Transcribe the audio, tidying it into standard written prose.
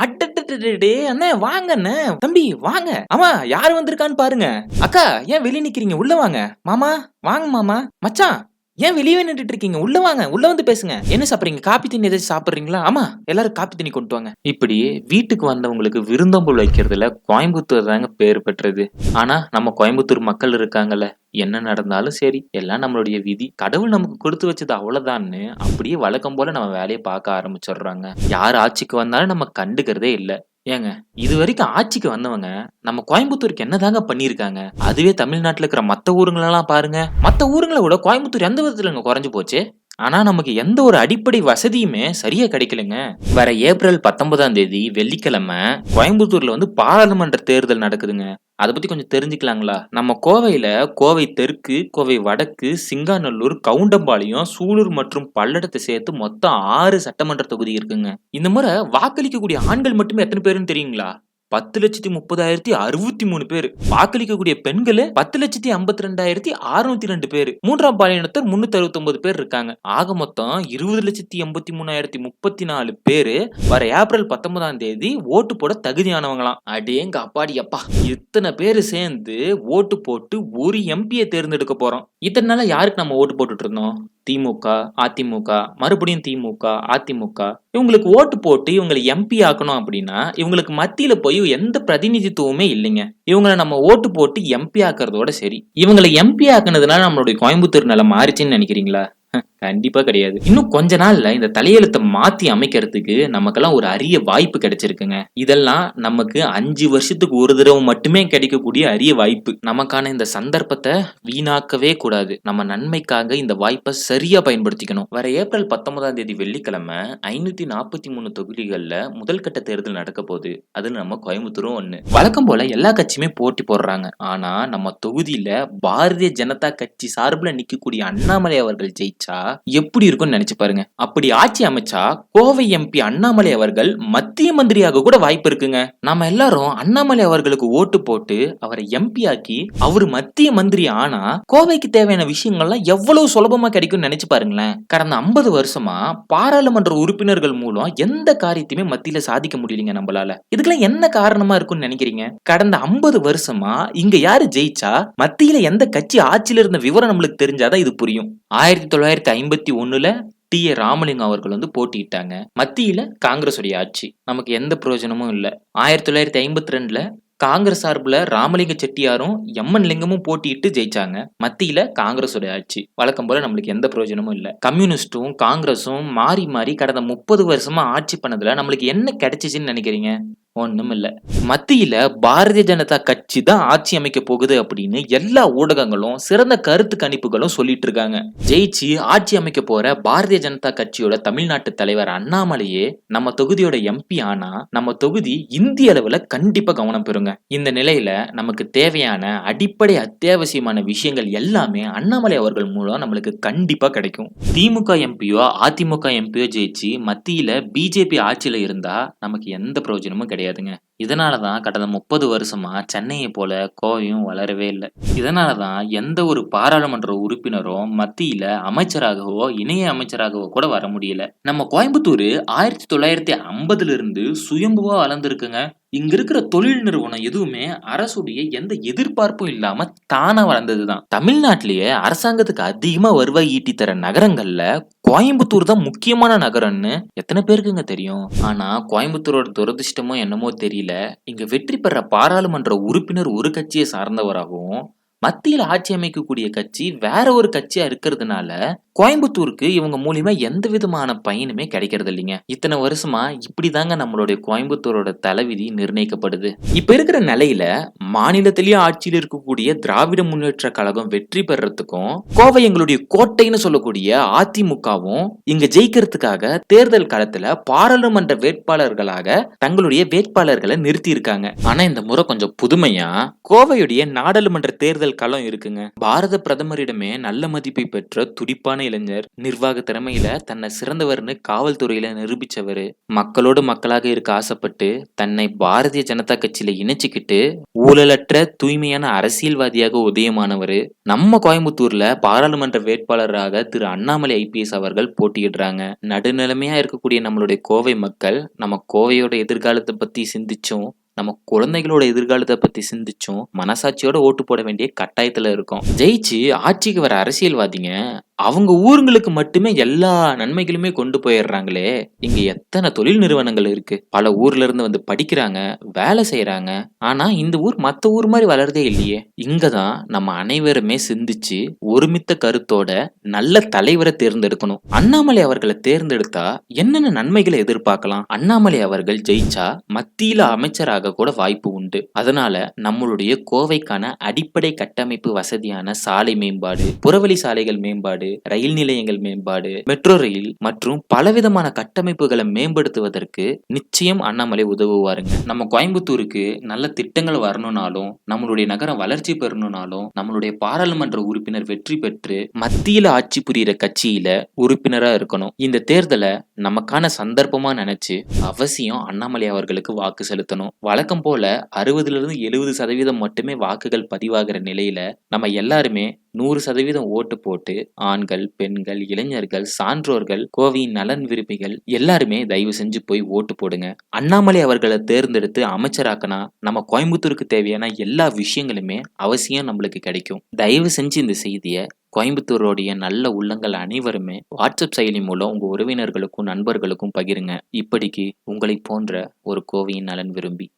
அட்டட்டட்டே அண்ணே வாங்க அண்ணே தம்பி வாங்க. ஆமா யாரு வந்திருக்கான்னு பாருங்க. அக்கா ஏன் வெளிய நிக்கிறீங்க உள்ள வாங்க. மாமா வாங்க மாமா. மச்சான் ஏன் வெளியவே நின்னுட்டு இருக்கீங்க உள்ள வாங்க உள்ள வந்து பேசுங்க. என்ன சாப்பிடுறீங்க காப்பி தண்ணி ஏதாச்சும் சாப்பிடுறீங்களா? ஆமா எல்லாரும் காப்பி தண்ணி கொண்டு வாங்க. இப்படி வீட்டுக்கு வந்தவங்களுக்கு விருந்தோம்பல் வைக்கிறதுல கோயம்புத்தூர் தாங்க பேர் பெற்றது. ஆனா நம்ம கோயம்புத்தூர் மக்கள் இருக்காங்கல்ல, என்ன நடந்தாலும் சரி எல்லாம் நம்மளுடைய விதி. கடவுள் நமக்கு கொடுத்து வச்சது அவ்வளவுதான்னு அப்படியே வழக்கம் போல நம்ம வேலையை பார்க்க ஆரம்பிச்சிடுறாங்க. யார் ஆட்சிக்கு வந்தாலும் நம்ம கண்டுக்கிறதே இல்ல. ஏங்க இது வரைக்கும் ஆட்சிக்கு வந்தவங்க நம்ம கோயம்புத்தூருக்கு என்னதாங்க பண்ணிருக்காங்க? அதுவே தமிழ்நாட்டுல இருக்கிற மத்த ஊருங்களெல்லாம் பாருங்க. மத்த ஊருங்களை விட கோயம்புத்தூர் எந்த விதத்துலங்க குறைஞ்சு போச்சு? ஆனா நமக்கு எந்த ஒரு அடிப்படை வசதியுமே சரியா கிடைக்கலங்க. வர ஏப்ரல் 19ஆம் தேதி வெள்ளிக்கிழமை கோயம்புத்தூர்ல வந்து பாராளுமன்ற தேர்தல் நடக்குதுங்க. அத பத்தி கொஞ்சம் தெரிஞ்சுக்கலாங்களா? நம்ம கோவையில கோவை தெற்கு, கோவை வடக்கு, சிங்காநல்லூர், கவுண்டம்பாளையம், சூலூர் மற்றும் பல்லடத்தை சேர்த்து மொத்தம் 6 சட்டமன்ற தொகுதி இருக்குங்க. இந்த முறை வாக்களிக்கக்கூடிய ஆண்கள் மட்டுமே எத்தனை பேருன்னு தெரியுங்களா? 10,30,063 பேரு. வாக்களிக்கக்கூடிய பெண்கள் 10,52,602 பேரு. மூன்றாம் பாலினத்தர் 369 பேர் இருக்காங்க. ஆக மொத்தம் 20,83,034 பேரு வர ஏப்ரல் 19ஆம் தேதி ஓட்டு போட தகுதியானவங்களாம். அடேங்க அப்பாடி அப்பா! இத்தனை பேரு சேர்ந்து ஓட்டு போட்டு ஒரு எம்பியை தேர்ந்தெடுக்க போறோம். இத்தனை நாளா யாருக்கு நம்ம ஓட்டு போட்டுட்டு இருந்தோம்? திமுக, அதிமுக, மறுபடியும் திமுக, அதிமுக. இவங்களுக்கு ஓட்டு போட்டு இவங்களை எம்பி ஆக்கணும் அப்படின்னா இவங்களுக்கு மத்தியில போய் எந்த பிரதிநிதித்துவமே இல்லைங்க. இவங்களை நம்ம ஓட்டு போட்டு எம்பி ஆக்குறதோட சரி. இவங்களை எம்பி ஆக்குனதுனால நம்மளுடைய கோயம்புத்தூர் நிலை மாறிச்சுன்னு நினைக்கிறீங்களா? கண்டிப்பா கிடையாது. இன்னும் கொஞ்ச நாள்ல இந்த தலையெழுத்தை மாத்தி அமைக்கிறதுக்கு நமக்கெல்லாம் ஒரு அரிய வாய்ப்பு கிடைச்சிருக்குங்க. இதெல்லாம் நமக்கு 5 வருஷத்துக்கு ஒரு தடவை மட்டுமே கிடைக்கக்கூடிய அரிய வாய்ப்பு. நமக்கான இந்த சந்தர்ப்பத்தை வீணாக்கவே கூடாது. நம்ம நன்மைக்காக இந்த வாய்ப்பை சரியா பயன்படுத்திக்கணும். வர ஏப்ரல் 19ஆம் தேதி வெள்ளிக்கிழமை 543 தொகுதிகள்ல முதல் கட்ட தேர்தல் நடக்க போகுது. அதுல நம்ம கோயம்புத்தூரும் ஒண்ணு. வழக்கம் போல எல்லா கட்சியுமே போட்டி போடுறாங்க. ஆனா நம்ம தொகுதியில பாரதிய ஜனதா கட்சி சார்பில் நிக்கக்கூடிய அண்ணாமலை அவர்கள் ஜெயிச்சா எப்படி இருக்கும்னு நினைச்சு பாருங்க. அப்படி ஆட்சி அமைச்சா கோவை எம்பி அண்ணாமலை அவர்கள் மத்திய மந்திரியாக கூட வாய்ப்பு இருக்குங்க. நாம எல்லாரும் அண்ணாமலை அவர்களுக்கு ஓட்டு போட்டு அவரை எம்பி ஆக்கி அவரு மத்திய மந்திரி ஆனா கோவைக்கு தேவையான விஷயங்கள்லாம் எவ்வளவு சுலபமா கிடைக்கும்னு நினைச்சு பாருங்களேன். கடந்த 50 வருஷமா பாராளுமன்ற உறுப்பினர்கள் மூலம் எந்த காரியத்தையுமே மத்தியில சாதிக்க முடியலங்க நம்மளால. இதுக்கெல்லாம் என்ன காரணமா இருக்கும்னு நினைக்கிறீங்க? கடந்த 50 வருஷமா இங்க யாரு ஜெயிச்சா மத்தியில எந்த கட்சி ஆட்சியில இருந்த விவரம் நம்மளுக்கு தெரிஞ்சாதான் இது புரியும். 1951ல டி.ஏ. ராமலிங்கம் அவர்கள் வந்து போட்டியிட்டாங்க. மத்தியில காங்கிரஸ் உடைய ஆட்சி. நமக்கு எந்த பிரயோஜனமும் இல்ல. 1952ல காங்கிரஸ் சார்புல ராமலிங்க செட்டியாரும் எம்.என். லிங்கமும் போட்டியிட்டு ஜெயிச்சாங்க. மத்தியில காங்கிரஸ் உடைய ஆட்சி. வழக்கம் போல நம்மளுக்கு எந்த பிரயோஜனமும் இல்ல. கம்யூனிஸ்டும் காங்கிரஸும் மாறி மாறி கடந்த 30 வருஷமா ஆட்சி பண்ணதுல நம்மளுக்கு என்ன கிடைச்சிச்சுன்னு நினைக்கிறீங்க? ஒண்ணும் இல்ல. மத்தியில பாரதிய ஜனதா கட்சி தான் ஆட்சி அமைக்க போகுது அப்படின்னு எல்லா ஊடகங்களும் சிறந்த கருத்து கணிப்புகளும் சொல்லிட்டு இருக்காங்க. ஜெயிச்சு ஆட்சி அமைக்க போற பாரதிய ஜனதா கட்சியோட தமிழ்நாட்டு தலைவர் அண்ணாமலையே நம்ம தொகுதியோட எம்பி ஆனா நம்ம தொகுதி இந்திய அளவுல கண்டிப்பா கவனம் பெறுங்க. இந்த நிலையில நமக்கு தேவையான அடிப்படை அத்தியாவசியமான விஷயங்கள் எல்லாமே அண்ணாமலை அவர்கள் மூலம் நம்மளுக்கு கண்டிப்பா கிடைக்கும். திமுக எம்பியோ அதிமுக எம்பியோ ஜெயிச்சு மத்தியில பிஜேபி ஆட்சியில இருந்தா நமக்கு எந்த பிரயோஜனமும் கிடையாது. இதனாலதான் கடந்த 30 வருஷமா சென்னையை போல கோவையும் வளரவே இல்லை. இதனாலதான் எந்த ஒரு பாராளுமன்ற உறுப்பினரும் மத்தியில அமைச்சராகவோ இணைய அமைச்சராகவோ கூட வர முடியல. நம்ம கோயம்புத்தூர் 1950ல இருந்து சுயம்புவா வளர்ந்துருக்குங்க. இங்க இருக்கிற தொழில் நிறுவனம் எதுவுமே அரசுடைய எந்த எதிர்பார்ப்பும் இல்லாம தானா வளர்ந்ததுதான். தமிழ்நாட்டிலேயே அரசாங்கத்துக்கு அதிகமா வருவாய் ஈட்டி தர நகரங்கள்ல கோயம்புத்தூர் தான் முக்கியமான நகரம்னு எத்தனை பேருக்குங்க தெரியும்? ஆனா கோயம்புத்தூரோட துரதிர்ஷ்டமோ என்னமோ தெரியல, இங்க வெற்றி பெற பாராளுமன்ற உறுப்பினர் ஒரு கட்சியை சார்ந்தவராகவும் மத்தியில ஆட்சி அமைக்கக்கூடிய கட்சி வேற ஒரு கட்சியா இருக்கிறதுனால கோயம்புத்தூருக்கு இவங்க மூலியமா எந்த விதமான பயனுமே கிடைக்கிறது இல்லைங்க. இத்தனை வருஷமா இப்படிதாங்க நம்மளுடைய கோயம்புத்தூரோட தலைவிதி நிர்ணயிக்கப்படுது. இப்ப இருக்கிற நிலையில மாநிலத்திலேயே ஆட்சியில் இருக்கக்கூடிய திராவிட முன்னேற்ற கழகம் வெற்றி பெறறதுக்கும் கோவை எங்களுடைய கோட்டைன்னு சொல்லக்கூடிய அதிமுகவும் இங்க ஜெயிக்கிறதுக்காக தேர்தல் காலத்துல பாராளுமன்ற வேட்பாளர்களாக தங்களுடைய வேட்பாளர்களை நிறுத்தி இருக்காங்க. ஆனா இந்த முறை கொஞ்சம் புதுமையா கோவையுடைய நாடாளுமன்ற தேர்தல் தேர்தல் களம் இருக்குங்க. பாரத பிரதமரிடமே நல்ல மதிப்பை பெற்ற துடிப்பான இளைஞர், நிர்வாக திறமையில தன்னை சிறந்தவர்னு காவல்துறையில நிரூபிச்சவரு, மக்களோடு மக்களாக இருக்க ஆசைப்பட்டு தன்னை பாரதிய ஜனதா கட்சியில இணைச்சுக்கிட்டு ஊழலற்ற தூய்மையான அரசியல்வாதியாக உதயமானவரு. நம்ம கோயம்புத்தூர்ல பாராளுமன்ற வேட்பாளராக திரு அண்ணாமலை ஐபிஎஸ் அவர்கள் போட்டியிடுறாங்க. நடுநிலைமையா இருக்கக்கூடிய நம்மளுடைய கோவை மக்கள் நம்ம கோவையோட எதிர்காலத்தை பத்தி சிந்திச்சும், நம்ம குழந்தைகளோட எதிர்காலத்தை பத்தி சிந்திச்சும் மனசாட்சியோட ஓட்டு போட வேண்டிய கட்டாயத்துல இருக்கோம். ஜெயிச்சு ஆட்சிக்கு வர அரசியல்வாதிங்க அவங்க ஊருங்களுக்கு மட்டுமே எல்லா நன்மைகளுமே கொண்டு போயிடுறாங்களே. இங்க எத்தனை தொழில் நிறுவனங்கள் இருக்கு. பல ஊர்ல இருந்து வந்து படிக்கிறாங்க, வேலை செய்யறாங்க. ஆனா இந்த ஊர் மத்த ஊர் மாதிரி வளர்றதே இல்லையே. இங்கதான் நம்ம அனைவருமே சிந்திச்சு ஒருமித்த கருத்தோட நல்ல தலைவரை தேர்ந்தெடுக்கணும். அண்ணாமலை அவர்களை தேர்ந்தெடுத்தா என்னென்ன நன்மைகளை எதிர்பார்க்கலாம்? அண்ணாமலை அவர்கள் ஜெயிச்சா மத்தியில அமைச்சராக கூட வாய்ப்பு உண்டு. அதனால நம்மளுடைய கோவைக்கான அடிப்படை கட்டமைப்பு வசதியான சாலை மேம்பாடு, புறவழி சாலைகள் மேம்பாடு, ரயில் நிலையங்கள் மேம்பாடு, மெட்ரோ ரயில் மற்றும் பலவிதமான கட்டமைப்புகளை மேம்படுத்துவதற்கு நிச்சயம் அண்ணாமலை உதவுவாருங்க. நம்ம கோயம்புத்தூருக்கு நல்ல திட்டங்கள் வரணும்னாலும், நம்மளுடைய நகரம் வளர்ச்சி பெறணும்னாலும், நம்மளுடைய பாராளுமன்ற உறுப்பினர் வெற்றி பெற்று மத்தியில ஆட்சி புரியிற கட்சியில உறுப்பினரா இருக்கணும். இந்த தேர்தலை நமக்கான சந்தர்ப்பமா நினைச்சு அவசியம் அண்ணாமலை அவர்களுக்கு வாக்கு செலுத்தணும். வழக்கம் போல 60-70% மட்டுமே வாக்குகள் பதிவாகிற நிலையில நம்ம எல்லாருமே 100% ஓட்டு போட்டு ஆண்கள், பெண்கள், இளைஞர்கள், சான்றோர்கள், கோவையின் நலன் விரும்பிகள் எல்லாருமே தயவு செஞ்சு போய் ஓட்டு போடுங்க. அண்ணாமலை அவர்களை தேர்ந்தெடுத்து அமைச்சராக்கினா நம்ம கோயம்புத்தூருக்கு தேவையான எல்லா விஷயங்களுமே அவசியம் நம்மளுக்கு கிடைக்கும். தயவு செஞ்சு இந்த செய்தியை கோயம்புத்தூரோடைய நல்ல உள்ளங்கள் அனைவருமே வாட்ஸ்அப் செயலி மூலம் உங்க உறவினர்களுக்கும் நண்பர்களுக்கும் பகிருங்க. இப்படிக்கு உங்களை போன்ற ஒரு கோவையின் நலன் விரும்பி.